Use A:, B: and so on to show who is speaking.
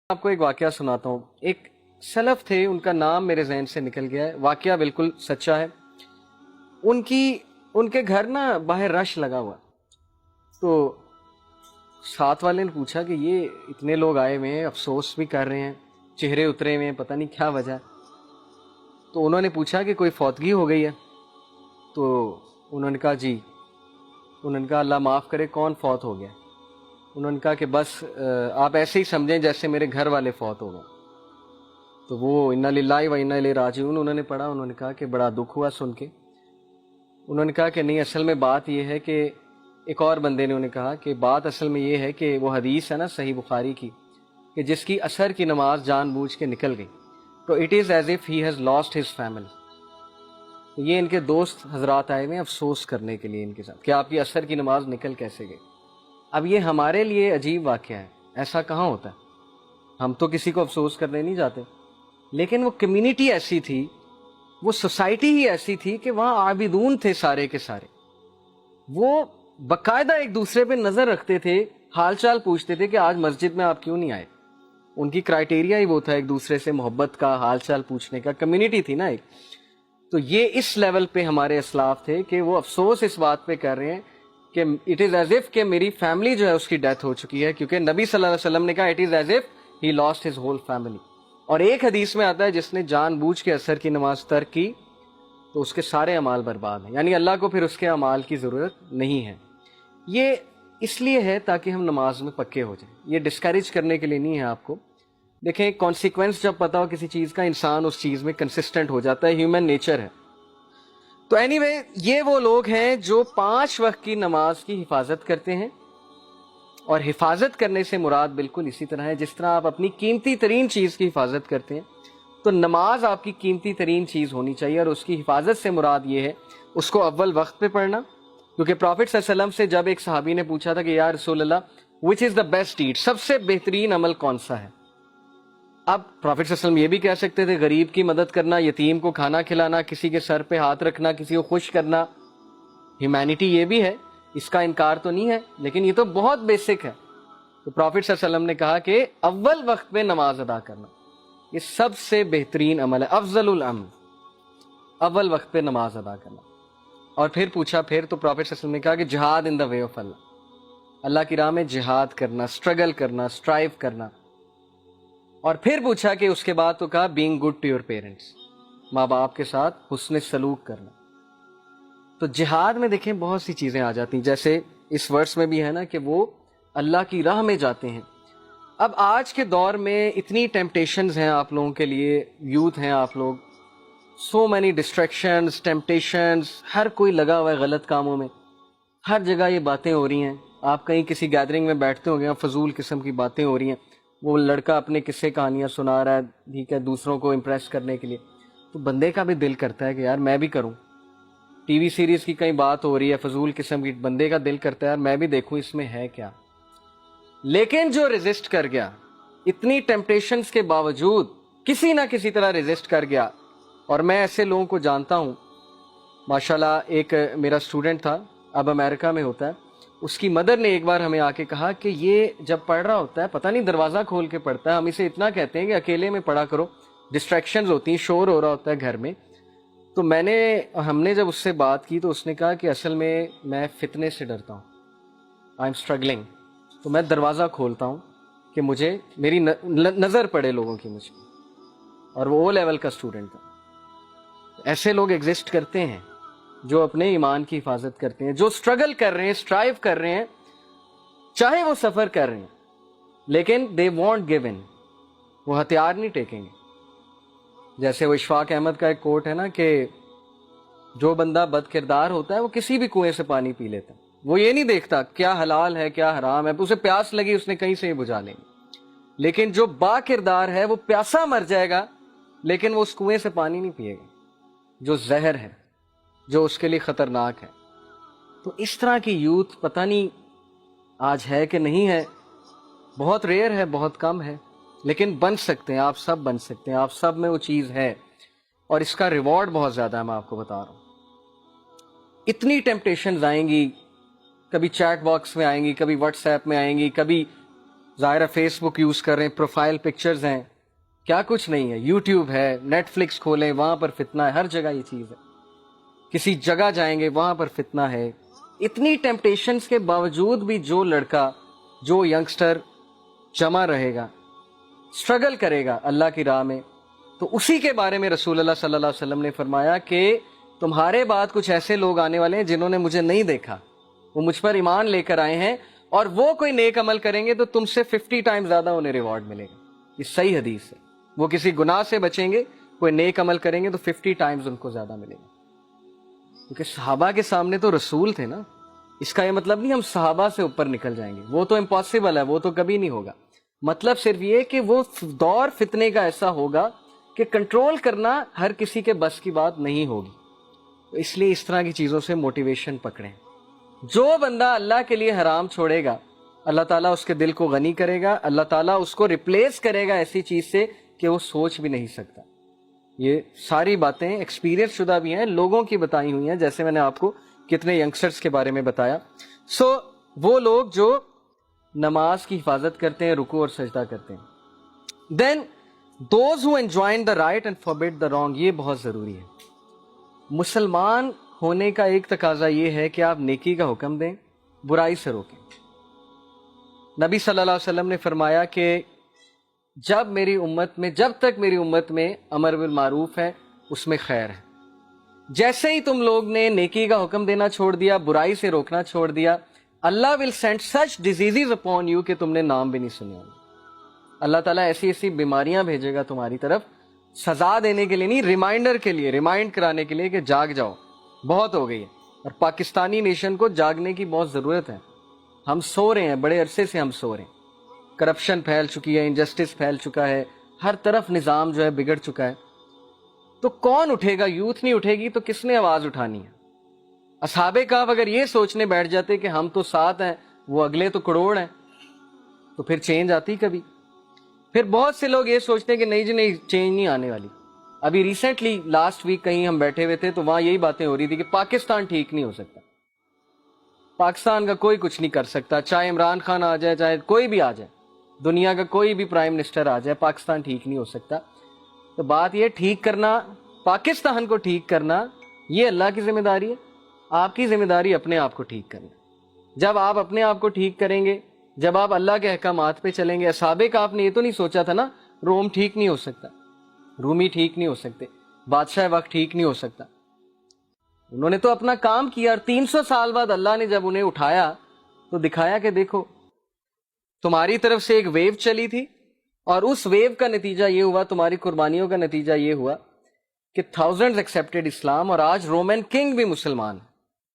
A: آپ کو ایک واقعہ سناتا ہوں. ایک سلف تھے، ان کا نام میرے ذہن سے نکل گیا ہے، واقعہ بالکل سچا ہے. ان کے گھر نا باہر رش لگا ہوا، تو ساتھ والے نے پوچھا کہ یہ اتنے لوگ آئے ہوئے ہیں، افسوس بھی کر رہے ہیں، چہرے اترے ہوئے ہیں، پتہ نہیں کیا وجہ. تو انہوں نے پوچھا کہ کوئی فوتگی ہو گئی ہے؟ تو انہوں نے کہا جی. انہوں نے کہا اللہ معاف کرے، کون فوت ہو گیا؟ انہوں نے کہا کہ بس آپ ایسے ہی سمجھیں جیسے میرے گھر والے فوت ہو گئے. تو وہ انا للہ و انا الیہ راجعون انہوں نے پڑھا. انہوں نے کہا کہ بڑا دکھ ہوا سن کے. انہوں نے کہا کہ نہیں، اصل میں بات یہ ہے کہ ایک اور بندے نے انہیں کہا کہ بات اصل میں یہ ہے کہ وہ حدیث ہے نا صحیح بخاری کی، کہ جس کی عصر کی نماز جان بوجھ کے نکل گئی تو it is as if he has lost his family. تو یہ ان کے دوست حضرات آئے ہوئے افسوس کرنے کے لیے ان کے ساتھ کہ آپ کی عصر کی نماز نکل کیسے گئی. اب یہ ہمارے لیے عجیب واقعہ ہے، ایسا کہاں ہوتا ہے؟ ہم تو کسی کو افسوس کرنے نہیں جاتے، لیکن وہ کمیونٹی ایسی تھی، وہ سوسائٹی ہی ایسی تھی کہ وہاں عابدون تھے سارے کے سارے. وہ باقاعدہ ایک دوسرے پہ نظر رکھتے تھے، حال چال پوچھتے تھے کہ آج مسجد میں آپ کیوں نہیں آئے. ان کی کرائٹیریا ہی وہ تھا ایک دوسرے سے محبت کا، حال چال پوچھنے کا. کمیونٹی تھی نا ایک. تو یہ اس لیول پہ ہمارے اسلاف تھے کہ وہ افسوس اس بات پہ کر رہے ہیں کہ اٹ از ایز اف کہ میری فیملی جو ہے اس کی ڈیتھ ہو چکی ہے، کیونکہ نبی صلی اللہ علیہ وسلم نے کہا it is as if he lost his whole family. اور ایک حدیث میں آتا ہے جس نے جان بوجھ کے عصر کی نماز ترک کی تو اس کے سارے اعمال برباد ہیں، یعنی اللہ کو پھر اس کے اعمال کی ضرورت نہیں ہے. یہ اس لیے ہے تاکہ ہم نماز میں پکے ہو جائیں، یہ ڈسکریج کرنے کے لیے نہیں ہے آپ کو. دیکھیں کانسیکوینس جب پتا ہو کسی چیز کا، انسان اس چیز میں کنسسٹنٹ ہو جاتا ہے، ہیومن نیچر ہے. تو اینی وے یہ وہ لوگ ہیں جو 5 وقت کی نماز کی حفاظت کرتے ہیں، اور حفاظت کرنے سے مراد بالکل اسی طرح ہے جس طرح آپ اپنی قیمتی ترین چیز کی حفاظت کرتے ہیں. تو نماز آپ کی قیمتی ترین چیز ہونی چاہیے، اور اس کی حفاظت سے مراد یہ ہے اس کو اول وقت پہ پڑھنا. کیونکہ پروفٹ صلی اللہ علیہ وسلم سے جب ایک صحابی نے پوچھا تھا کہ یا رسول اللہ وچ از دا بیسٹ ڈیڈ، سب سے بہترین عمل کون سا ہے؟ اب پروفٹ صلی اللہ علیہ وسلم یہ بھی کہہ سکتے تھے غریب کی مدد کرنا، یتیم کو کھانا کھلانا، کسی کے سر پہ ہاتھ رکھنا، کسی کو خوش کرنا. ہیومینٹی یہ بھی ہے، اس کا انکار تو نہیں ہے، لیکن یہ تو بہت بیسک ہے. تو پروفٹ صلی اللہ علیہ وسلم نے کہا کہ اول وقت پہ نماز ادا کرنا یہ سب سے بہترین عمل ہے، افضل العمل، اول وقت پہ نماز ادا کرنا. اور پھر پوچھا، پھر تو پروفٹ صلی اللہ علیہ وسلم نے کہا کہ جہاد ان دا وے آف اللہ، اللہ کی راہ میں جہاد کرنا، اسٹرگل کرنا، اسٹرائیو کرنا. اور پھر پوچھا کہ اس کے بعد تو کہا being good to your parents, ماں باپ کے ساتھ حسن سلوک کرنا. تو جہاد میں دیکھیں بہت سی چیزیں آ جاتی ہیں، جیسے اس ورس میں بھی ہے نا کہ وہ اللہ کی راہ میں جاتے ہیں. اب آج کے دور میں اتنی ٹیمپٹیشنز ہیں آپ لوگوں کے لیے، یوتھ ہیں آپ لوگ، سو مینی ڈسٹریکشنز، ٹیمپٹیشنز، ہر کوئی لگا ہوا ہے غلط کاموں میں، ہر جگہ یہ باتیں ہو رہی ہیں. آپ کہیں کسی گیدرنگ میں بیٹھتے ہو گے، فضول قسم کی باتیں ہو رہی ہیں، وہ لڑکا اپنے قصے کہانیاں سنا رہا ہے، ٹھیک ہے، دوسروں کو امپریس کرنے کے لیے. تو بندے کا بھی دل کرتا ہے کہ یار میں بھی کروں. ٹی وی سیریز کی کہیں بات ہو رہی ہے فضول قسم کی، بندے کا دل کرتا ہے یار میں بھی دیکھوں اس میں ہے کیا. لیکن جو ریزسٹ کر گیا، اتنی ٹیمپٹیشنز کے باوجود کسی نہ کسی طرح ریزسٹ کر گیا. اور میں ایسے لوگوں کو جانتا ہوں ماشاءاللہ. ایک میرا اسٹوڈنٹ تھا، اب امریکہ میں ہوتا ہے. اس کی مدر نے ایک بار ہمیں آ کے کہا کہ یہ جب پڑھ رہا ہوتا ہے پتہ نہیں دروازہ کھول کے پڑھتا ہے، ہم اسے اتنا کہتے ہیں کہ اکیلے میں پڑھا کرو، ڈسٹریکشنز ہوتی ہیں، شور ہو رہا ہوتا ہے گھر میں. تو ہم نے جب اس سے بات کی تو اس نے کہا کہ اصل میں فتنے سے ڈرتا ہوں، آئی ایم اسٹرگلنگ، تو میں دروازہ کھولتا ہوں کہ مجھے میری نظر پڑے لوگوں کی مجھ پہ. اور وہ لیول کا اسٹوڈنٹ تھا. ایسے لوگ ایگزسٹ کرتے ہیں جو اپنے ایمان کی حفاظت کرتے ہیں، جو اسٹرگل کر رہے ہیں، اسٹرائیو کر رہے ہیں، چاہے وہ سفر کر رہے ہیں، لیکن دے وانٹ گیو ان، وہ ہتھیار نہیں ٹیکیں گے. جیسے وہ اشفاق احمد کا ایک کوٹ ہے نا کہ جو بندہ بد کردار ہوتا ہے وہ کسی بھی کنویں سے پانی پی لیتا ہے، وہ یہ نہیں دیکھتا کیا حلال ہے کیا حرام ہے، اسے پیاس لگی اس نے کہیں سے ہی بجھا لیں گے. لیکن جو با کردار ہے وہ پیاسا مر جائے گا لیکن وہ اس کنویں سے پانی نہیں پیے گا جو زہر ہے، جو اس کے لیے خطرناک ہے. تو اس طرح کی یوتھ پتہ نہیں آج ہے کہ نہیں ہے، بہت ریئر ہے، بہت کم ہے، لیکن بن سکتے ہیں، آپ سب بن سکتے ہیں، آپ سب میں وہ چیز ہے. اور اس کا ریوارڈ بہت زیادہ ہے، میں آپ کو بتا رہا ہوں. اتنی ٹیمپٹیشنز آئیں گی، کبھی چیٹ باکس میں آئیں گی، کبھی واٹس ایپ میں آئیں گی، کبھی ظاہر ہے فیس بک یوز کر رہے ہیں, پروفائل پکچرز ہیں, کیا کچھ نہیں ہے, یوٹیوب ہے, نیٹ فلکس کھولیں وہاں پر فتنہ ہے, ہر جگہ یہ چیز ہے. کسی جگہ جائیں گے وہاں پر فتنہ ہے. اتنی ٹیمپٹیشنز کے باوجود بھی جو لڑکا, جو ینگسٹر جمع رہے گا, اسٹرگل کرے گا اللہ کی راہ میں, تو اسی کے بارے میں رسول اللہ صلی اللہ علیہ وسلم نے فرمایا کہ تمہارے بعد کچھ ایسے لوگ آنے والے ہیں جنہوں نے مجھے نہیں دیکھا, وہ مجھ پر ایمان لے کر آئے ہیں, اور وہ کوئی نیک عمل کریں گے تو تم سے 50 ٹائم زیادہ انہیں ریوارڈ ملے گا. یہ صحیح حدیث ہے. وہ کسی گناہ سے بچیں گے, کوئی نیک عمل کریں گے تو 50 ٹائمز ان کو زیادہ ملے گا. کیونکہ صحابہ کے سامنے تو رسول تھے نا. اس کا یہ مطلب نہیں ہم صحابہ سے اوپر نکل جائیں گے, وہ تو امپاسبل ہے, وہ تو کبھی نہیں ہوگا. مطلب صرف یہ کہ وہ دور فتنے کا ایسا ہوگا کہ کنٹرول کرنا ہر کسی کے بس کی بات نہیں ہوگی. تو اس لیے اس طرح کی چیزوں سے موٹیویشن پکڑیں. جو بندہ اللہ کے لیے حرام چھوڑے گا, اللہ تعالیٰ اس کے دل کو غنی کرے گا, اللہ تعالیٰ اس کو ریپلیس کرے گا ایسی چیز سے کہ وہ سوچ بھی نہیں سکتا. یہ ساری باتیں ایکسپیرینس شدہ بھی ہیں, لوگوں کی بتائی ہوئی ہیں, جیسے میں نے آپ کو کتنے ینگسٹرز کے بارے میں بتایا. سو وہ لوگ جو نماز کی حفاظت کرتے ہیں, رکوع اور سجدہ کرتے ہیں. Then does who enjoin the right and forbid the wrong, یہ بہت ضروری ہے. مسلمان ہونے کا ایک تقاضا یہ ہے کہ آپ نیکی کا حکم دیں, برائی سے روکیں. نبی صلی اللہ علیہ وسلم نے فرمایا کہ جب تک میری امت میں امر بالمعروف ہے اس میں خیر ہے. جیسے ہی تم لوگ نے نیکی کا حکم دینا چھوڑ دیا, برائی سے روکنا چھوڑ دیا, Allah will send such diseases upon you کہ تم نے نام بھی نہیں سنے ہوں. اللہ تعالیٰ ایسی ایسی بیماریاں بھیجے گا تمہاری طرف, سزا دینے کے لیے نہیں, ریمائنڈر کے لیے, ریمائنڈ کرانے کے لیے کہ جاگ جاؤ, بہت ہو گئی ہے. اور پاکستانی نیشن کو جاگنے کی بہت ضرورت ہے. ہم سو رہے ہیں, بڑے عرصے سے ہم سو رہے ہیں. کرپشن پھیل چکی ہے, انجسٹس پھیل چکا ہے, ہر طرف نظام جو ہے بگڑ چکا ہے. تو کون اٹھے گا؟ یوتھ نہیں اٹھے گی تو کس نے آواز اٹھانی ہے؟ اصحاب کہف اگر یہ سوچنے بیٹھ جاتے کہ ہم تو 7 ہیں, وہ اگلے تو کروڑ ہیں, تو پھر چینج آتی کبھی. پھر بہت سے لوگ یہ سوچتے ہیں کہ نہیں جی نہیں, چینج نہیں آنے والی. ابھی ریسنٹلی لاسٹ ویک کہیں ہم بیٹھے ہوئے تھے تو وہاں یہی باتیں ہو رہی تھی کہ پاکستان ٹھیک نہیں ہو سکتا, پاکستان کا کوئی کچھ نہیں کر سکتا, چاہے عمران خان آ جائے, چاہے کوئی بھی آ جائے, دنیا کا کوئی بھی پرائم منسٹر آ جائے, پاکستان ٹھیک نہیں ہو سکتا. تو بات یہ, ٹھیک کرنا, پاکستان کو ٹھیک کرنا, یہ اللہ کی ذمہ داری ہے. آپ کی ذمہ داری اپنے آپ کو ٹھیک کرنا. جب آپ اپنے آپ کو ٹھیک کریں گے, جب آپ اللہ کے احکامات پہ چلیں گے. اصحاب کہف نے یہ تو نہیں سوچا تھا نا روم ٹھیک نہیں ہو سکتا, رومی ٹھیک نہیں ہو سکتے, بادشاہ وقت ٹھیک نہیں ہو سکتا. انہوں نے تو اپنا کام کیا, اور 300 سال بعد اللہ نے جب انہیں اٹھایا تو دکھایا کہ دیکھو تمہاری طرف سے ایک ویو چلی تھی, اور اس ویو کا نتیجہ یہ ہوا, تمہاری قربانیوں کا نتیجہ یہ ہوا کہ 1000s ایکسیپٹڈ اسلام, اور آج رومن کنگ بھی مسلمان ہے.